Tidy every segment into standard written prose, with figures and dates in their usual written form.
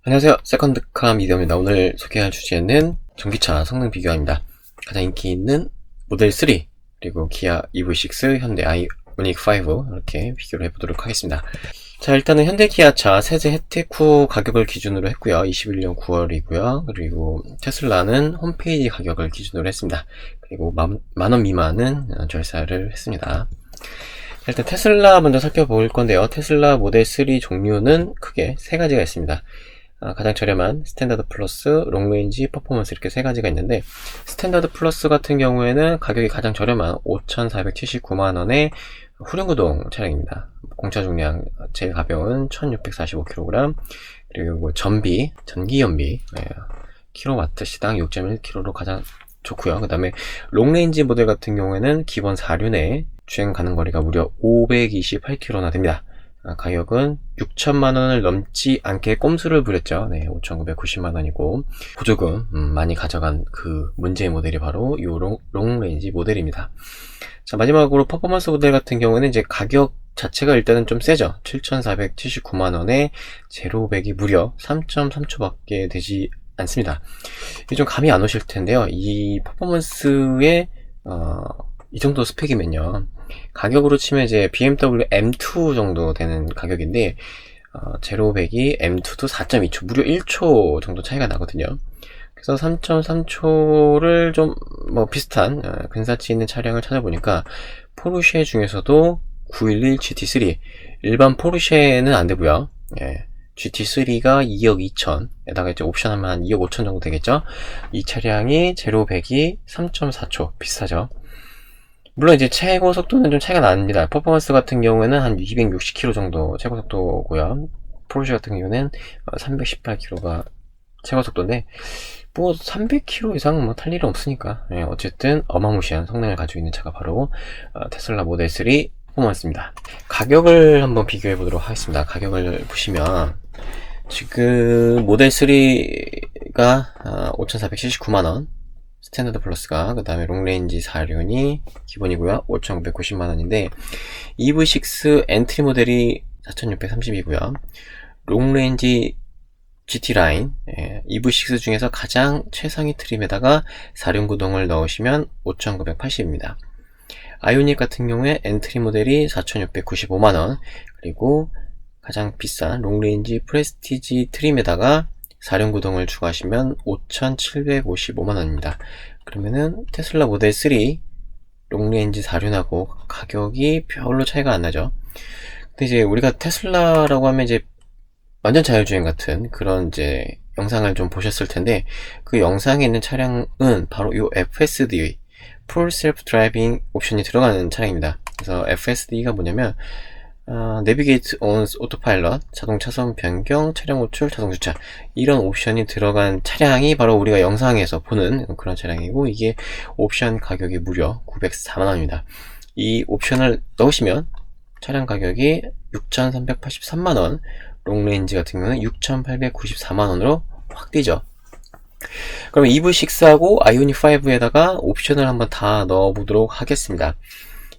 안녕하세요. 세컨드카 미디어입니다. 오늘 소개할 주제는 전기차 성능 비교입니다. 가장 인기 있는 모델 3, 그리고 기아 EV6, 현대 아이오닉 5 이렇게 비교를 해보도록 하겠습니다. 자, 일단은 현대 기아차 세제 혜택 후 가격을 기준으로 했고요. 21년 9월이고요. 그리고 테슬라는 홈페이지 가격을 기준으로 했습니다. 그리고 만원 미만은 절차를 했습니다. 일단 테슬라 먼저 살펴볼 건데요. 테슬라 모델 3 종류는 크게 세 가지가 있습니다. 가장 저렴한 스탠다드 플러스, 롱레인지, 퍼포먼스 이렇게 세 가지가 있는데, 스탠다드 플러스 같은 경우에는 가격이 가장 저렴한 5,479만원의 후륜구동 차량입니다. 공차 중량 제일 가벼운 1645kg, 그리고 전기 연비 킬로와트 시당 6.1kg로 가장 좋고요. 그 다음에 롱레인지 모델 같은 경우에는 기본 4륜에 주행 가는 거리가 무려 528km나 됩니다. 가격은 6천만원을 넘지 않게 꼼수를 부렸죠. 네, 5,990만원이고 보조금 많이 가져간 그 문제의 모델이 바로 이 롱레인지 모델입니다. 자, 마지막으로 퍼포먼스 모델 같은 경우는 이제 가격 자체가 일단은 좀 세죠. 7,479만원에 제로 100이 무려 3.3초밖에 되지 않습니다. 이게 좀 감이 안 오실 텐데요. 이 퍼포먼스의 이 정도 스펙이면요, 가격으로 치면 이제 BMW M2 정도 되는 가격인데, 제로 100이 M2도 4.2초, 무려 1초 정도 차이가 나거든요. 그래서 3.3초를 좀 비슷한 근사치 있는 차량을 찾아보니까 포르쉐 중에서도 911 GT3, 일반 포르쉐는 안 되고요. GT3가 2억 2천, 에다가 이제 옵션 하면 한 2억 5천 정도 되겠죠. 이 차량이 제로 100이 3.4초, 비슷하죠. 물론 이제 최고 속도는 좀 차이가 납니다. 퍼포먼스 같은 경우에는 한 260km 정도 최고 속도고요. 포르쉐 같은 경우는 318km가 최고 속도인데, 300km 이상 탈 일은 없으니까, 어쨌든 어마무시한 성능을 가지고 있는 차가 바로 테슬라 모델 3 퍼포먼스입니다. 가격을 한번 비교해 보도록 하겠습니다. 가격을 보시면 지금 모델 3가 5,479만원, 스탠다드 플러스가, 그 다음에 롱레인지 4륜이 기본이고요. 5,990만원인데, EV6 엔트리 모델이 4,630이고요. 롱레인지 GT 라인, EV6 중에서 가장 최상위 트림에다가 4륜 구동을 넣으시면 5,980입니다. 아이오닉 같은 경우에 엔트리 모델이 4,695만원, 그리고 가장 비싼 롱레인지 프레스티지 트림에다가 4륜 구동을 추가하시면 5,755만원입니다. 그러면은 테슬라 모델 3 롱레인지 4륜하고 가격이 별로 차이가 안 나죠. 근데 이제 우리가 테슬라라고 하면 이제 완전 자율주행 같은 그런 이제 영상을 좀 보셨을 텐데, 그 영상에 있는 차량은 바로 이 FSD, Full Self Driving 옵션이 들어가는 차량입니다. 그래서 FSD가 뭐냐면 내비게이트 온 오토파일럿, 자동 차선 변경, 차량 호출, 자동 주차, 이런 옵션이 들어간 차량이 바로 우리가 영상에서 보는 그런 차량이고, 이게 옵션 가격이 무려 904만원입니다. 이 옵션을 넣으시면 차량 가격이 6,383만원, 롱레인지 같은 경우는 6,894만원으로 확 뛰죠. 그럼 EV6하고 아이오닉 5에다가 옵션을 한번 다 넣어보도록 하겠습니다.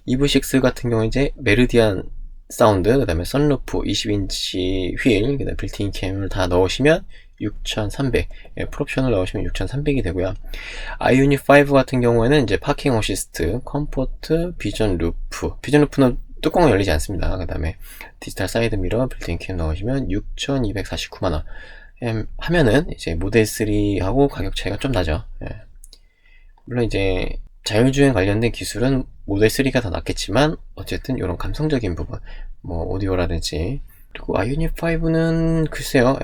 EV6 같은 경우 이제 메르디안 사운드, 그 다음에 선루프, 20인치 휠, 그 다음에 빌트인 캠을 다 넣으시면 6,300, 풀옵션을 넣으시면 6,300이 되고요. 아이오닉 5 같은 경우에는 이제 파킹 어시스트, 컴포트, 비전 루프는 뚜껑은 열리지 않습니다. 그 다음에 디지털 사이드 미러, 빌트인 캠 넣으시면 6,249만원 하면은 이제 모델 3하고 가격 차이가 좀 나죠. 물론 이제 자율주행 관련된 기술은 모델 3가 더 낫겠지만, 어쨌든 이런 감성적인 부분, 오디오라든지, 그리고 아이오닉 5는 글쎄요,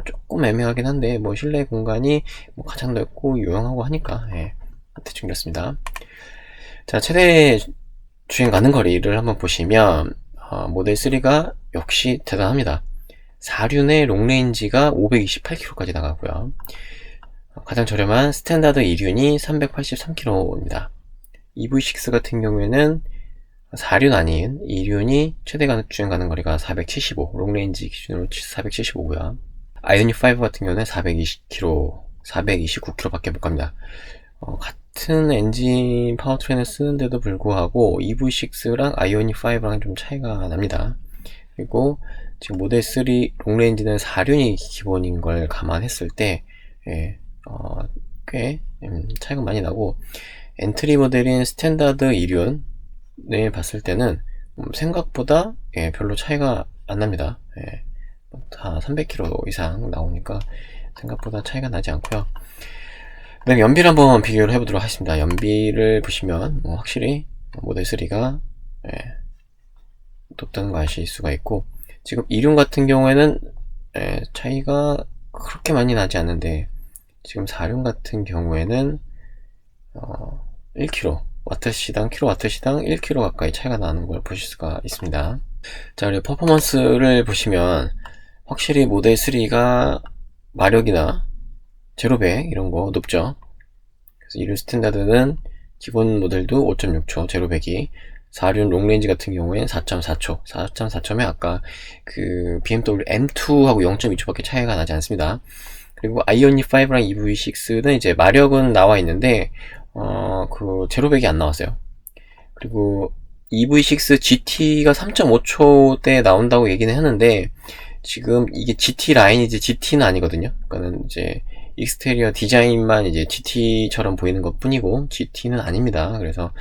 조금 애매하긴 한데, 실내 공간이 가장 넓고 요용하고 하니까, 대충 이렇습니다. 자, 최대 주행 가는 거리를 한번 보시면, 모델 3가 역시 대단합니다. 4륜의 롱레인지가 528km까지 나가고요. 가장 저렴한 스탠다드 2륜이 383km입니다. EV6 같은 경우에는 4륜 아닌 2륜이 최대 주행 가는 거리가 475, 롱레인지 기준으로 475고요. 아이오닉 5 같은 경우는 420km, 429km밖에 못 갑니다. 같은 엔진 파워트레인을 쓰는데도 불구하고 EV6랑 아이오닉 5랑 좀 차이가 납니다. 그리고 지금 모델 3 롱레인지는 4륜이 기본인 걸 감안했을 때 예, 꽤 차이가 많이 나고, 엔트리 모델인 스탠다드 2륜을 봤을 때는 생각보다 예, 별로 차이가 안 납니다. 예, 다 300km 이상 나오니까 생각보다 차이가 나지 않고요. 그다음에 연비를 한번 비교를 해보도록 하겠습니다. 연비를 보시면 확실히 모델 3가 예, 높다는 거 아실 수가 있고, 지금 2륜 같은 경우에는 예, 차이가 그렇게 많이 나지 않는데, 지금 4륜 같은 경우에는 1kW 시당 킬로와트시당 1kW 가까이 차이가 나는 걸 보실 수가 있습니다. 자, 그리고 퍼포먼스를 보시면 확실히 모델 3가 마력이나 제로백 이런 거 높죠. 그래서 2륜 스탠다드는 기본 모델도 5.6초 제로백이, 4륜 롱레인지 같은 경우에는 4.4초 4.4초면 아까 그 BMW M2하고 0.2초밖에 차이가 나지 않습니다. 그리고 아이오닉 5랑 EV6는 이제 마력은 나와 있는데 그 제로백이 안 나왔어요. 그리고 EV6 GT가 3.5초대 나온다고 얘기는 하는데, 지금 이게 GT 라인이지 GT는 아니거든요. 그러니까는 이제 익스테리어 디자인만 이제 GT처럼 보이는 것 뿐이고 GT는 아닙니다. 그래서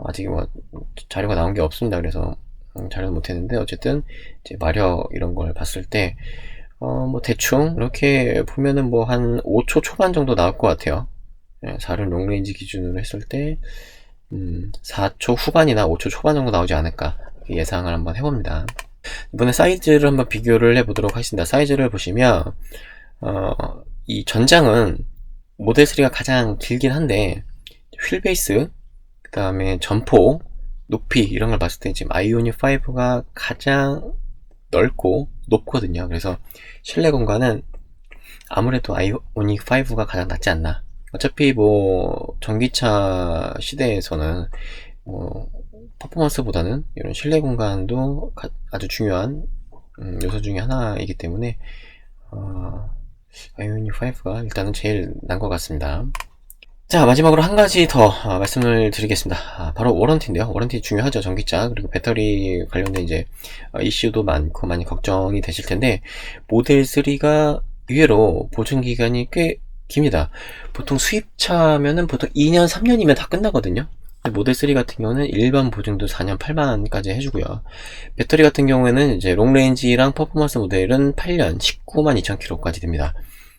아직 뭐 자료가 나온 게 없습니다. 그래서 자료는 못했는데, 어쨌든 이제 마력 이런 걸 봤을 때 뭐 대충 이렇게 보면은 뭐 한 5초 초반 정도 나올 것 같아요. 4륜 롱레인지 기준으로 했을 때 4초 후반이나 5초 초반 정도 나오지 않을까 예상을 한번 해봅니다. 이번에 사이즈를 한번 비교를 해보도록 하겠습니다. 사이즈를 보시면 이 전장은 모델 3가 가장 길긴 한데, 휠베이스 그 다음에 전폭 높이 이런 걸 봤을 때 지금 아이오닉 5가 가장 넓고 높거든요. 그래서 실내 공간은 아무래도 아이오닉 5가 가장 낫지 않나. 어차피 뭐 전기차 시대에서는 뭐 퍼포먼스보다는 이런 실내 공간도 아주 중요한 요소 중에 하나이기 때문에 아이오닉 5가 일단은 제일 난 것 같습니다. 자, 마지막으로 한 가지 더 말씀을 드리겠습니다. 바로 워런티인데요. 워런티 중요하죠, 전기차. 그리고 배터리 관련된 이제 이슈도 많고 많이 걱정이 되실 텐데, 모델 3가 의외로 보증 기간이 꽤 깁니다. 보통 수입차면은 보통 2년, 3년이면 다 끝나거든요. 근데 모델 3 같은 경우는 일반 보증도 4년 8만까지 해주고요. 배터리 같은 경우에는 이제 롱레인지랑 퍼포먼스 모델은 8년 19만 2천 km까지 됩니다.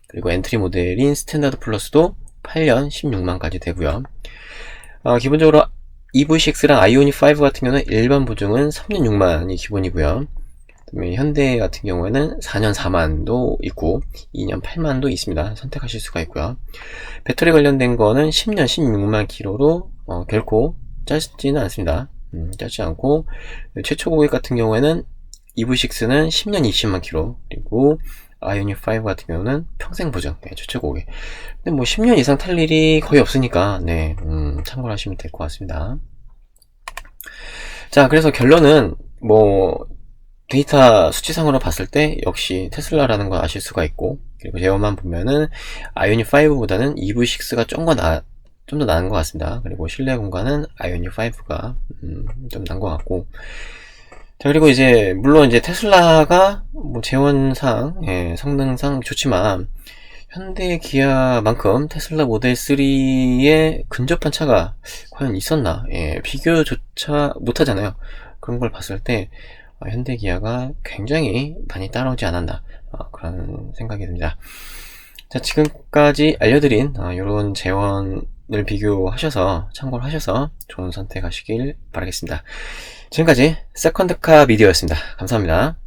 그리고 엔트리 모델인 스탠다드 플러스도 8년 16만까지 되고요. 기본적으로 EV6랑 아이오닉 5 같은 경우는 일반 보증은 3년 6만이 기본이고요. 그다음에 현대 같은 경우에는 4년 4만도 있고 2년 8만도 있습니다. 선택하실 수가 있고요. 배터리 관련된 거는 10년 16만 km로 결코 짧지는 않습니다. 짧지 않고, 최초 고객 같은 경우에는 EV6는 10년 20만 km, 그리고 아이오닉 5 같은 경우는 평생 보증, 최초 고객. 근데 뭐 10년 이상 탈 일이 거의 없으니까 참고를 하시면 될 것 같습니다. 자, 그래서 결론은 뭐 데이터 수치상으로 봤을 때 역시 테슬라라는 걸 아실 수가 있고, 그리고 제어만 보면은 아이오닉 5보다는 EV6가 좀 더 나은 것 같습니다. 그리고 실내 공간은 아이오닉 5가 좀 나은 것 같고, 자, 그리고 이제 물론 이제 테슬라가 뭐 재원상 성능상 좋지만 현대 기아만큼 테슬라 모델 3에 근접한 차가 과연 있었나, 비교조차 못하잖아요. 그런 걸 봤을 때 현대 기아가 굉장히 많이 따라오지 않았나, 그런 생각이 듭니다. 자, 지금까지 알려드린 이런 재원을 비교하셔서 참고를 하셔서 좋은 선택하시길 바라겠습니다. 지금까지 세컨드카 미디어였습니다. 감사합니다.